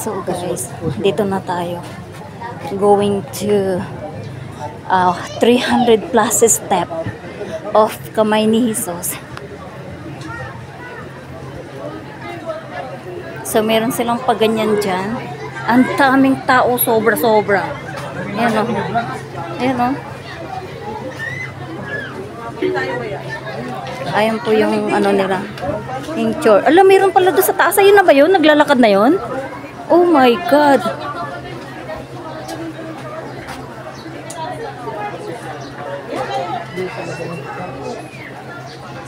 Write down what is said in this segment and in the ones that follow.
So guys, dito na tayo. Going to 300 plus step of Kamay ni Jesus. So meron silang paganyan dyan. Ang daming tao, sobra-sobra. Ayan o. Ayan o. Ayan po yung ano nila. Yung church. Alam, meron pala doon sa taas. Ayun na ba yun? Naglalakad na yun? Oh my God.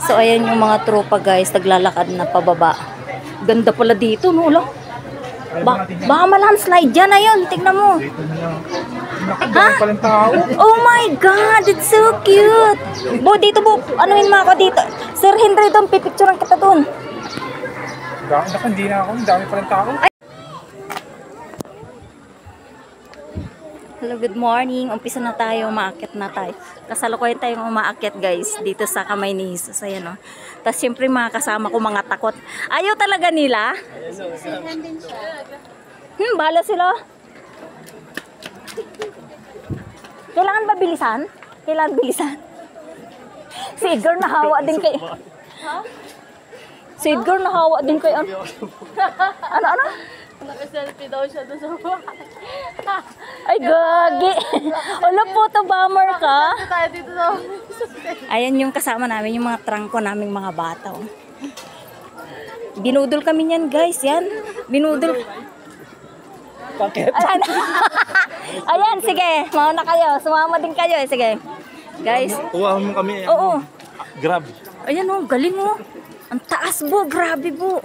So ayan yung mga tropa guys. Naglalakad na pababa. Ganda pala dito, no? Baka ma-landslide dyan. Ayun, tignan mo. Ha? Oh my God, it's so cute. Bo, dito bo. Anuin mo ako dito. Sir Henry, doon. Pipicturean kita doon. Hindi na ako. Dami palang tao. Hello, good morning. Umpisa na tayo, umaakyat na tayo. Kasalukuyan tayong umaakyat guys, dito sa Kamay ni Jesus. Ayan o. Tapos siyempre mga kasama ko mga takot. Ayaw talaga nila? Bala sila. Kailangan ba bilisan? Kailangan bilisan? Si Edgar nahawa din kay... Si Edgar nahawa din kay... Ano? Naka-selfie daw siya doon sa Ay, gagi. Wala po to, bomber ka. tayo dito daw. Ayan yung kasama namin, yung mga trangko naming mga bata. Oh. Binudol kami niyan, guys. Yan. Binudol. Bakit? Ayan. Ayan, sige. Mauna kayo. Sumama din kayo. Sige. Guys. Uwahan mo kami. Oo. Grab. Ayan oh, galing oh. Ang taas po. Grabe po.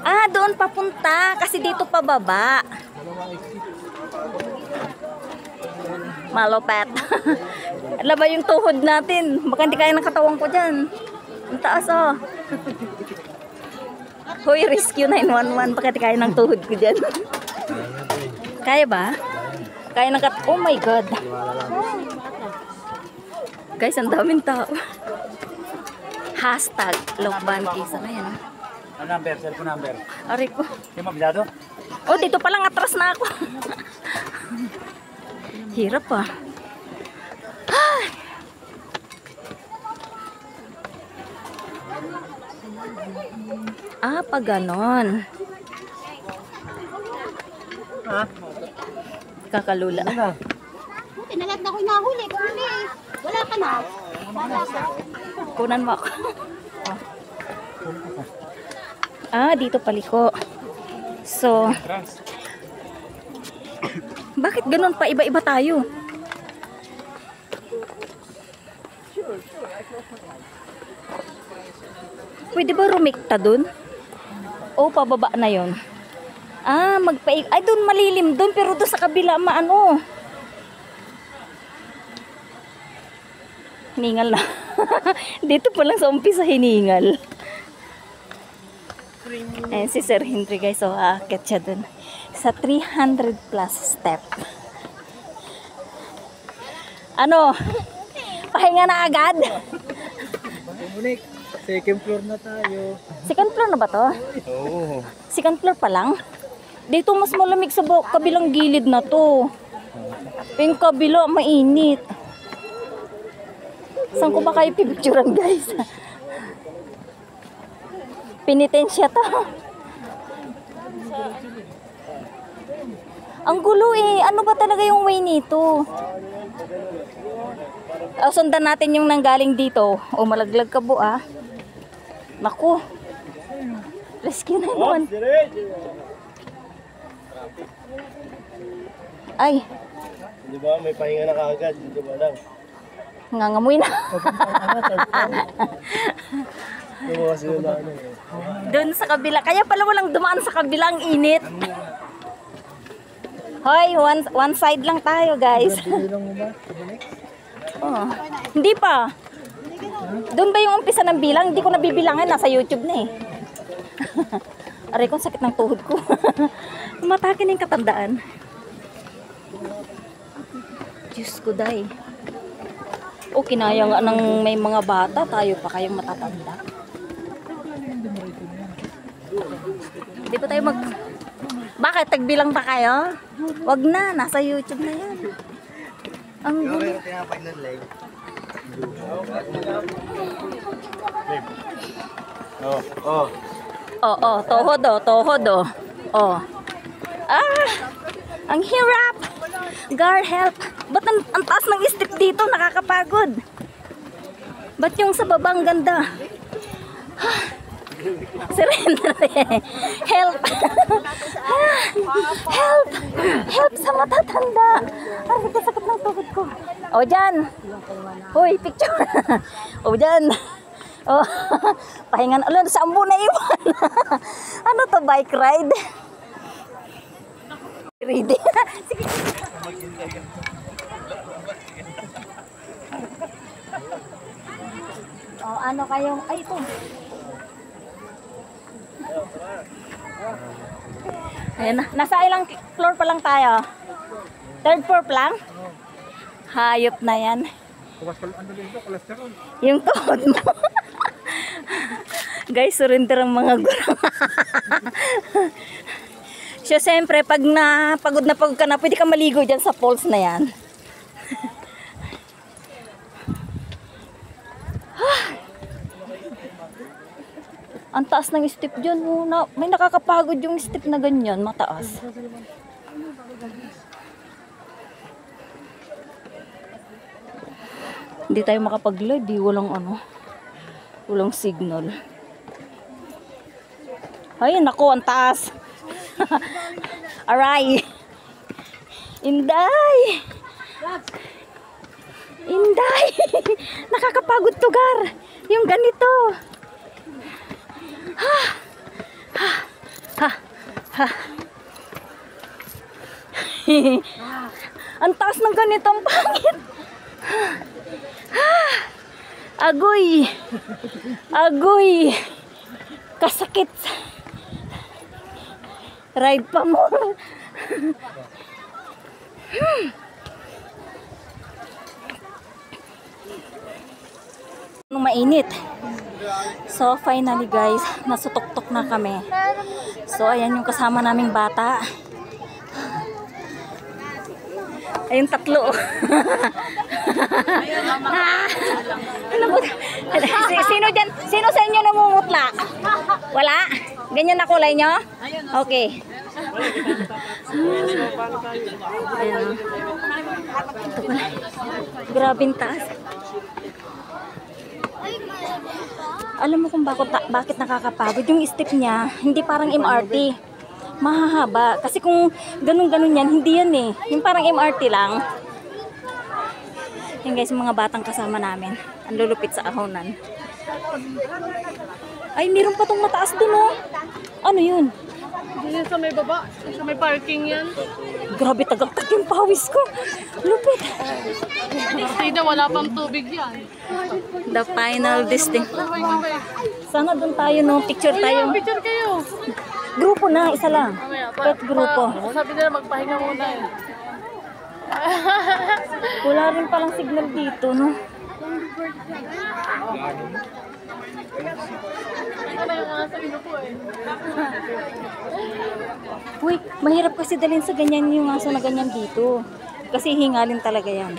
Ah, doon papunta. Kasi dito pababa. Malupet. Alam ba yung tuhod natin? Baka hindi kaya ng katawan ko dyan. Ang taas oh. Hoy, rescue 911. Baka hindi kaya ng tuhod ko dyan. Kaya ba? Kaya ng kat... Oh my God. Guys, ang daming tao. Hashtag Lokban Kisa na yan. Ano number? Cellphone number? Aray ko. Yung mabilado? Oh, dito palang atras na ako. Hirap ah. Ah, pag ganon. Ha? Kakalula. Tinagat na ko yung nahuli. Wala ka na. Kunan mo ako. Ah, dito paliko. So, bakit ganun pa? Iba-iba tayo. Pwede ba rumikta dun? O, pababa na yon. Ah, magpaik. Ay, dun malilim dun. Pero dun sa kabila, maano. Hiningal na. Dito pa lang sa umpisa hiningal. Ayan si Sir Henry guys. So, aakyat siya dun. Sa 300 plus step. Ano? Pahinga na agad? Second floor na tayo. Second floor na ba to? Oo. Second floor pa lang? Dito mas malamig sa kabilang gilid na to. Yung kabila mainit. Saan ko ba kayo pipicturan guys? Pinitensya to. Ang gulo eh. Ano ba talaga yung way nito? Sundan natin yung nanggaling dito. O malaglag ka po ah. Naku. Rescue na yun. Ay. Di ba? May pahinga na kaagad. Hindi ba lang? Ngangamoy na. Doon sa kabila. Kaya pala walang dumaan sa kabilang init. Hoy, one side lang tayo guys. Oh. Hindi pa. Doon ba yung umpisa ng bilang? Hindi ko nabibilangan. Nasa YouTube na eh. Aray ko, sakit ng tuhod ko. Matake na yung katandaan. Diyos ko day. O kinaya nga ng may mga bata. Tayo pa kayong matatanda. Hindi pa tayo Bakit? Tagbilang pa kayo? Wag na, nasa YouTube na yan. Ang gulo. Oo, tohod oh, tohod oh. Oh. Ah! Ang hirap! Girl, help! Ba't ang taas ng step dito? Nakakapagod. Ba't yung sa babang ganda? Surrender eh. Help! Help! Help sa matatanda! Ay, sakit ng tuhod ko. O, dyan! Hoy, picture! O, dyan! Oh, pahingan. Alam, sa ambo na iwan. Ano to, bike ride? Ready? Sige. Oh, ano kayong... Ay, ito. Ayan na. Nasa ilang floor pa lang tayo? Third floor pa lang? Hayop na yan. Yung tuhod mo. Guys, surrender ang mga gurang. So, siyempre, pag pagod ka na, pwede ka maligo dyan sa falls na yan. Ang taas ng step dyan. May nakakapagod yung step na ganyan, mataas. Hindi tayo makapag-live, walang signal. Ay, nako, ang taas. Aray. Inday. Inday. Nakakapagod to, Gar. Yung ganito. Ha. Ha. Ha. Ha. Ang taas ng ganito, ang pangit. Ha. Agoy. Agoy. Kasakit. Ride pa mo. Nung mainit. So finally guys, nasutok-tok na kami. So ayan yung kasama naming bata. Ayun, tatlo. Sino dyan? Sino sa inyo namumutla? Wala? Ganyan na kulay nyo? Okay. Ayan. Ito pala. Grabing taas. Alam mo kung bakit nakakapagod? Yung step niya, hindi parang MRT. Mahahaba. Kasi kung ganun-ganun yan, hindi yan eh. Yung parang MRT lang. Yan guys, mga batang kasama namin. Ang lulupit sa ahonan. Ay, meron pa tong mataas dun oh. Ano yun? Hindi sa may baba. Sa may parking yan. Grabe, tagaktak yung pawis ko. Lupit. Tida, wala pang tubig yan. The final distinct. Sana dun tayo no, picture tayo. Picture kayo. Grupo na, isa lang. Pet grupo. Sabi nila magpahinga muna eh. Wala rin palang signal dito, no? Ano yung mga sabi ko eh. Uy, mahirap kasi dalhin sa ganyan yung aso na ganyan dito. Kasi hingalin talaga yan.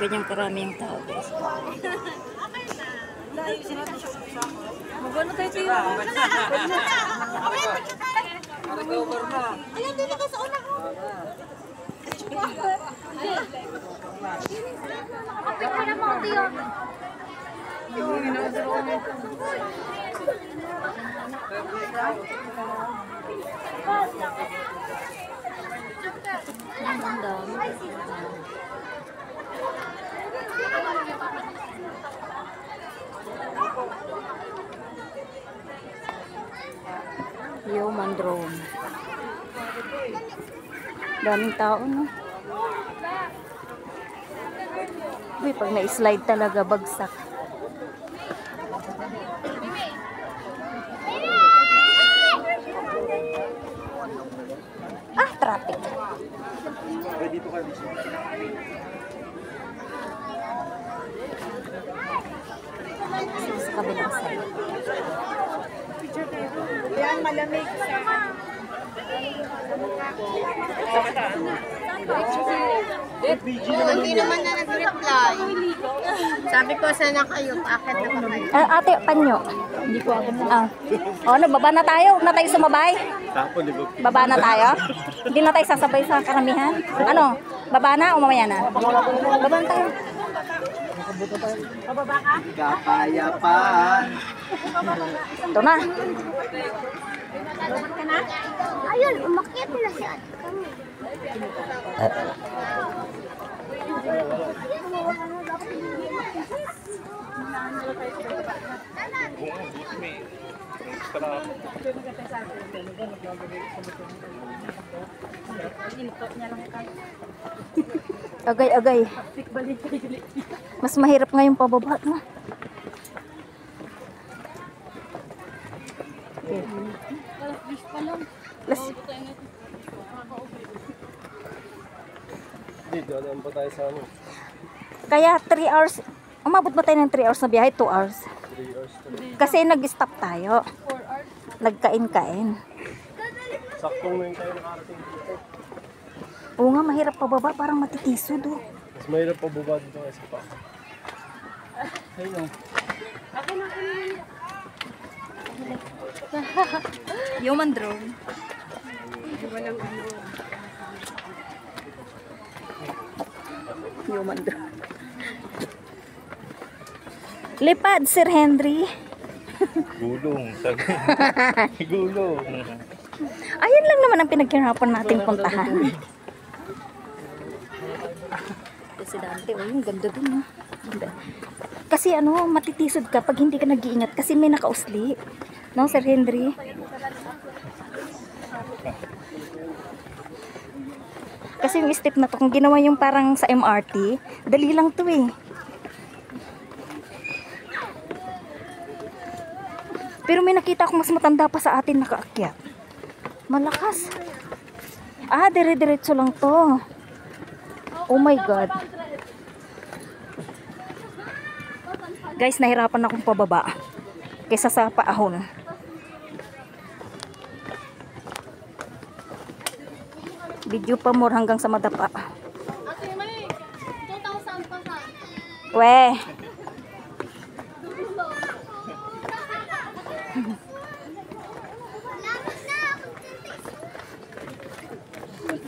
Ganyang karami yung tao, guys. Magano tayo sa'yo? Ayan, dito ka sa una ko. Nakapit ka na mga tiyo. Human drone. Daming tao, no? Uy, pag na-slide talaga, bagsak. Ah, traffic. So, sa kabilang side. Yan, malamig. Hindi naman na nag-reply. Sabi ko, sana kayo, akit na ba kayo? Ate, panyo. Hindi ko ako na. Ano, baba na tayo. Huwag na tayo sumabay. Baba na tayo. Hindi na tayo sasabay sa karamihan. Ano, baba na o mamaya na? Baba na tayo. Kapayapaan. Ito na. Ayun, umakyat na siya. Agay-agay. Mas mahirap ngayong pababa, no? Okay. Dito, ano pa tayo sa ano? Kaya 3 hours, umabot ba tayo ng 3 hours na biyahe? 2 hours. 3 hours to. Kasi nag-stop tayo. Nagkain-kain. Saktong na yung tayo nakarating dito. Oo nga, mahirap pababa. Parang matitisod, oh. Mas mahirap pa baba dito kasi pa. Ayun. Human drone. Human drone. Lipad, Sir Henry. Gulong. Gulong. Ayun lang naman ang pinaghirapan nating puntahan. Presidente, oh, yung ganda dun, oh. Ganda. Kasi ano, matitisod ka pag hindi ka nag-iingat kasi may nakausli. No, Sir Henry? Kasi yung step na to, kung ginawa yung parang sa MRT, dali lang to eh. Pero may nakita akong mas matanda pa sa atin nakaakyat. Malakas. Ah, dire-diretso lang to. Oh my God. Guys, nahirapan akong pababa kaysa sa paahon. Video pa more hanggang sa madapa. Ate, may 2,000 pa sa. We.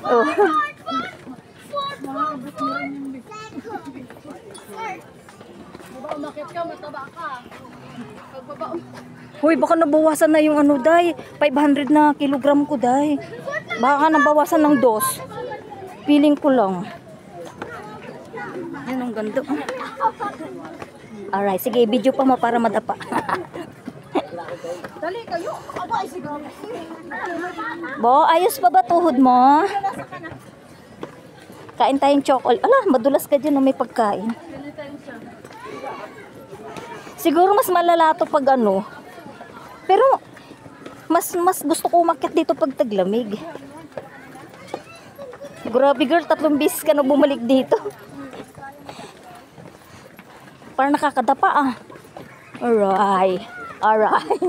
Oh. Baba umakit ka, mataba ka. Pagbaba Hoy, baka nabawasan na yung ano, day. 500 na kilogram ko, day. Baka nabawasan ng 2. Feeling ko lang. Yan ang ganda. Alright, sige, video pa mo para madapa. Dali kayo. Aba, ay siguro. Bo, ayos pa ba tuhod mo? Kain tayong chocolate. Ala, madulas ka dyan, may pagkain. Siguro mas malala to pag ano. Pero, mas gusto ko umakyat dito pag taglamig. Grabe girl, 3 beses ka na bumalik dito. Parang nakakadapa ah. Alright. Alright.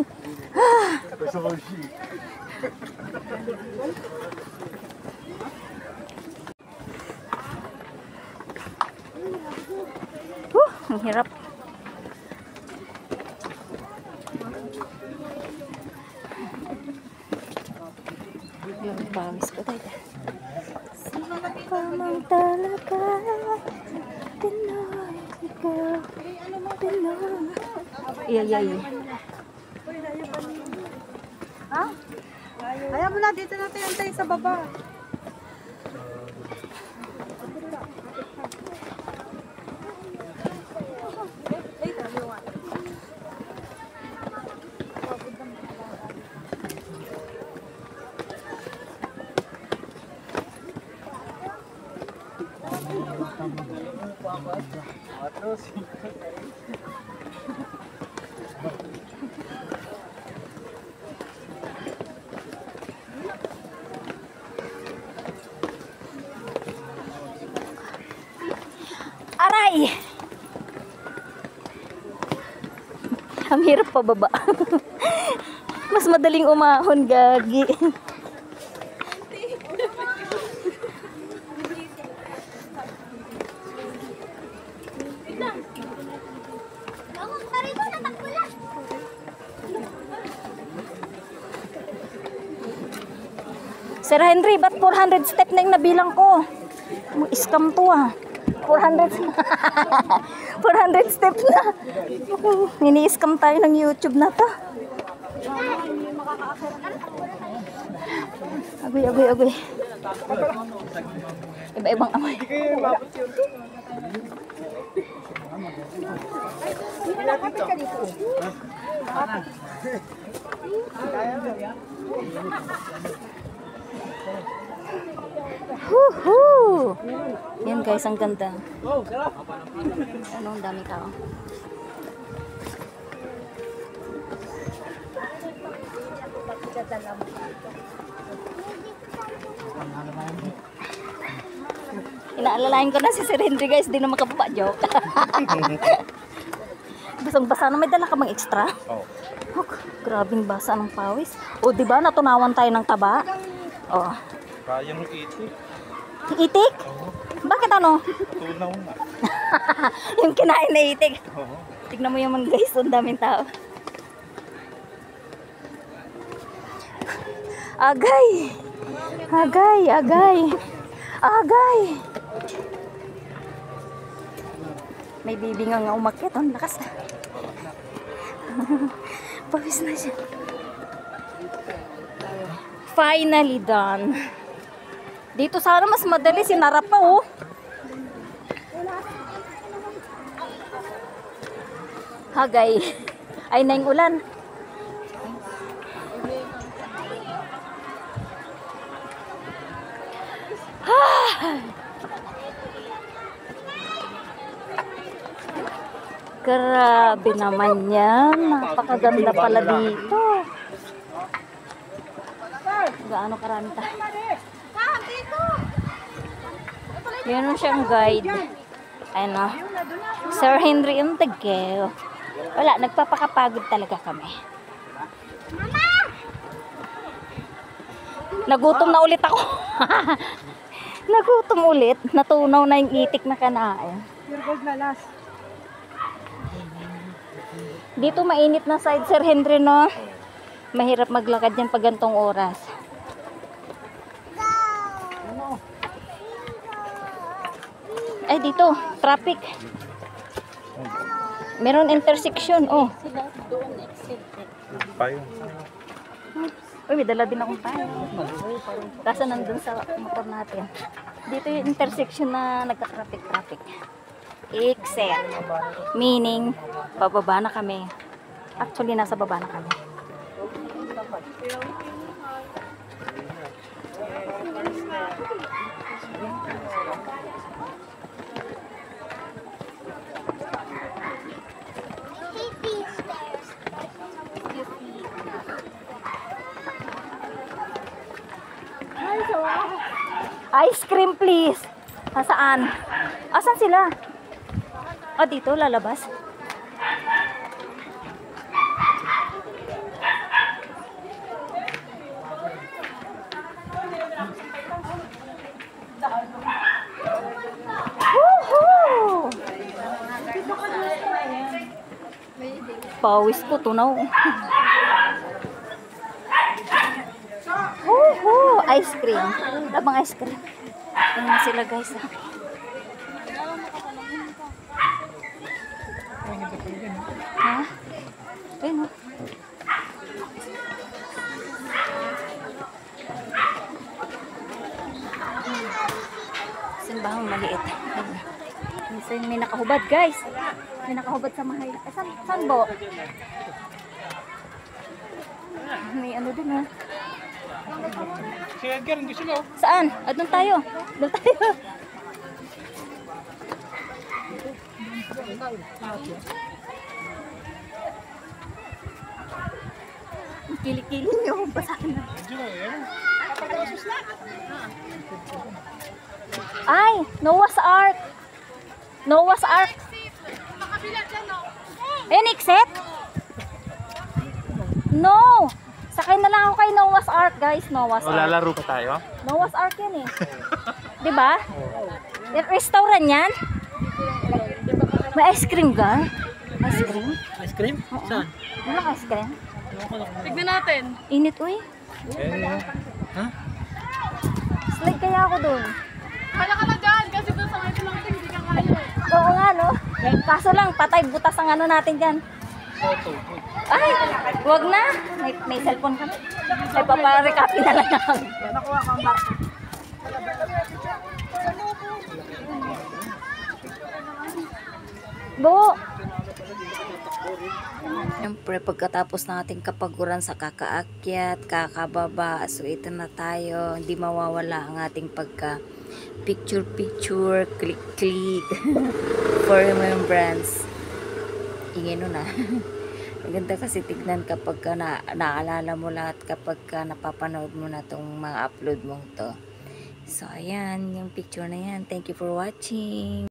Ang hirap. Yung pangis ko tayo. Sino ka mang talaga? Pinoy, ikaw. Pinoy. Iya. Ha? Ayaw mo na, dito natin antay sa baba. Aray! Ang hirap pababa. mas madaling umahon, gagi. Sir Henry, ba't 400 step na yung nabilang ko? Scam to ah. 400 400 step na. Ini-scam tayo ng YouTube na to. Agoy, agoy, agoy. Iba-ibang amoy. Woohoo! Yan guys, ang ganda. Ano, ang dami tao. Inaalalain ko na si Sir Henry guys, di na makababa, joke. Basang-basa na, may dala ka bang extra? Oo. Oh, grabing basa ng pawis. O, di ba natunawan tayo ng taba? Oh. Kaya mo itik. Itik? Bakit ano? Tunaw na. Yung kinain na itik. Oo. Tignan mo yung mga guys, ang daming tao. Agay! Agay! Agay! Agay! May bibi nga umakyat. Ang lakas na. Pawis na siya. Finally done. Dito sana mas madali. Sinarap pa oh. Hagay. Ay na yung ulan. Grabe naman yan. Napakaganda pala dito. Gaano karami tayo. Meron siyang guide. Ano? Sir Henry and the Gale. Wala, nagpapakapagod talaga kami. Nagutom na ulit ako. Nagutom ulit. Natunaw na yung itik na kanain. Dito mainit na side, Sir Henry, no? Mahirap maglakad yan pag gantong oras. Ay, dito. Traffic. Meron intersection, oh. Payo. Uy, may dala din akong tayo. Kasi nandun sa motor natin. Dito yung intersection na nagka-traffic. Except, meaning, pababa na kami. Actually, nasa baba na kami. Ice cream please. Saan? Asan sila? Ah, dito lalabas. Woohoo! Pawis ko tunaw. Woohoo! Ice cream. Labang ice cream. Ayan na sila guys. Ha? Ayan o. Simbahang maliit. Minsan may nakahubad guys. May nakahubad sa mahay. Saan bo? May ano dun ha. Si Edgar, hindi sila oh. Saan? Doon tayo. Doon tayo. Kili-kili niyo. Basahin na. Ay! Noah's Ark! Noah's Ark! Ayun, exit? No! Sa Sakay na lang ako kay Noah's Ark, guys. Noah's O, Ark. lalaro pa tayo? Noah's Ark yan eh. Di ba? Restaurant yan? May ice cream ka? Ice cream? Ice cream? Saan? Walang ice cream? Tignan natin. Init, uy. Ha? Slide kaya ako doon. Kala ka na dyan kasi doon sa ngayon lang hindi ka kaya eh. Oo nga, no? Kaso lang, patay butas ang ano natin dyan. Ay, wag na. May cellphone kami. Ay, paparecopy na lang ako. Go! Siyempre, pagkatapos ng ating kapaguran sa kakaakyat, kakababa, so ito na tayo. Hindi mawawala ang ating pagka picture, click for remembrance. Ingin na. Maganda kasi tignan kapag ka naalala mo lahat, kapag ka napapanood mo na tong mga upload mong to. So, ayan, yung picture na yan. Thank you for watching.